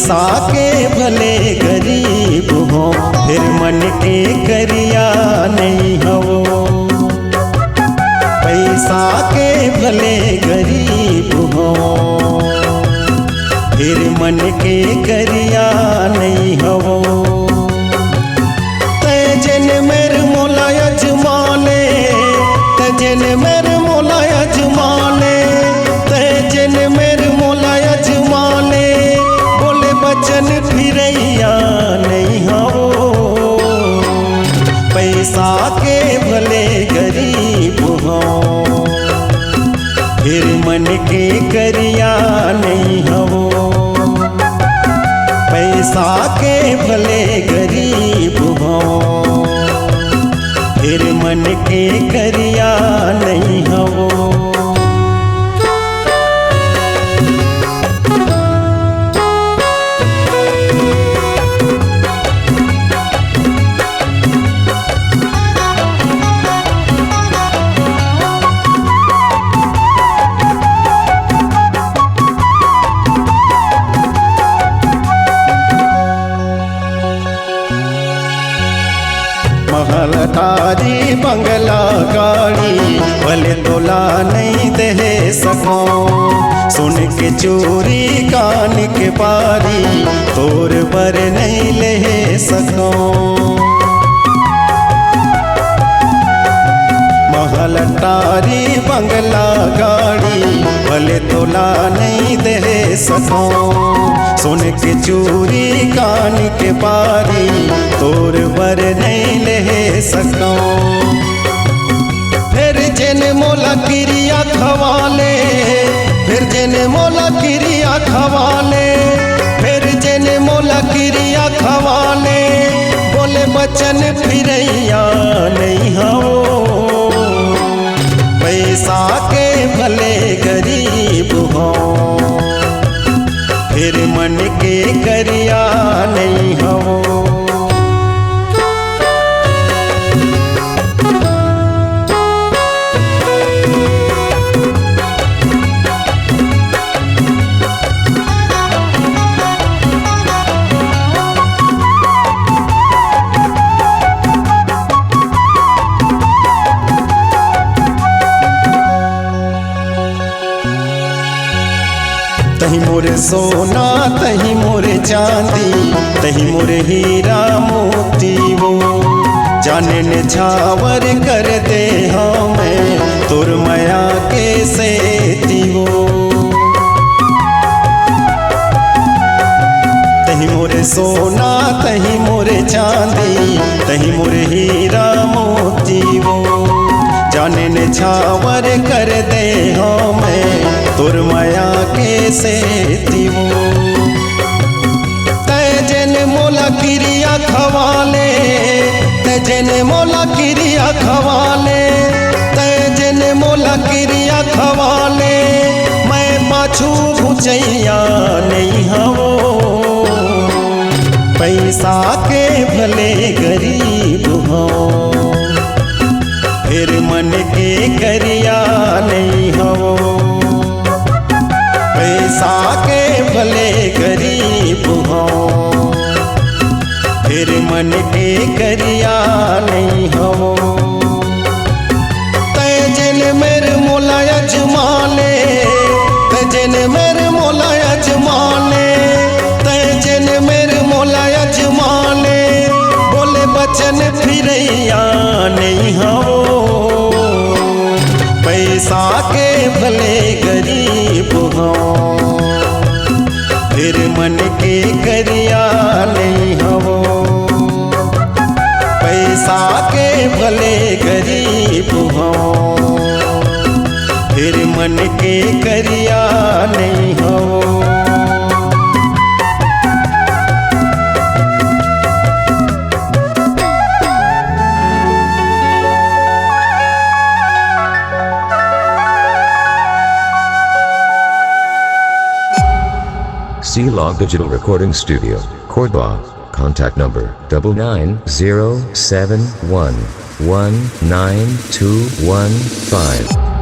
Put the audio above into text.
पैसा के भले गरीब हो फिर मन के करिया नहीं हो। पैसा के भले गरीब हो फिर मन के करिया नहीं हो। तजन मेर मोला अजमाने तजन मेर मोला अजमाने तजन मेर मोला अजमाने बोले बचन फिरैया नहीं हो। पैसा के भले गरीब हो फिर मन के करिया नहीं हो। पैसा के भले गरीब हो फिर मन के करिया नहीं हो। महल तारी बंगला गाड़ी भले तोला नहीं दे सको। सुन के चोरी कान के पारी तोर बर नहीं ले सको। महल तारी बंगला गाड़ी भले तोला नहीं दे सको। सुन के चोरी कान के पारी तोर बर नहीं ले सको। फिर जिन मोला क्रिया खवाले फिर जिन मोला क्रिया खवाले फिर जिन मोला क्रिया खवाले बोले बचन फिरैया नहीं हो। पैसा के भले गरीब हो फिर मन के करिया नहीं हो। तही मोरे सोना तही मोरे चांदी तही मोरे हीरा मोती वो जाने ने छावर कर दे हमें तुर माया के सेती वो। तही मोरे सोना तही मोरे चांदी तही मोरे हीरा मोती वो जाने ने छावर कर दे हमें तुर माया के सेती वो। तजन मोला क्रिया खवाले तजन मोला क्रिया खवाले तजन मोला क्रिया खवाले मैं पाछू भुचैया नहीं हो। पैसा के भले गरीब हो फिर मन के करिया नहीं हो। पैसा के भले गरीब हो फिर मन के करिया नहीं हो। तजन मेर मोला अजमाने तजन मेर मोला अजमाने तजन मेर मोला अजमाने बोले बचन फिरैया नहीं हो। पैसा के भले गरीब हो फिर मन के करिया नहीं हो। पैसा के भले गरीब हो फिर मन के करिया नहीं हो। C-Log Digital Recording Studio, Cordoba. Contact number 99071192115.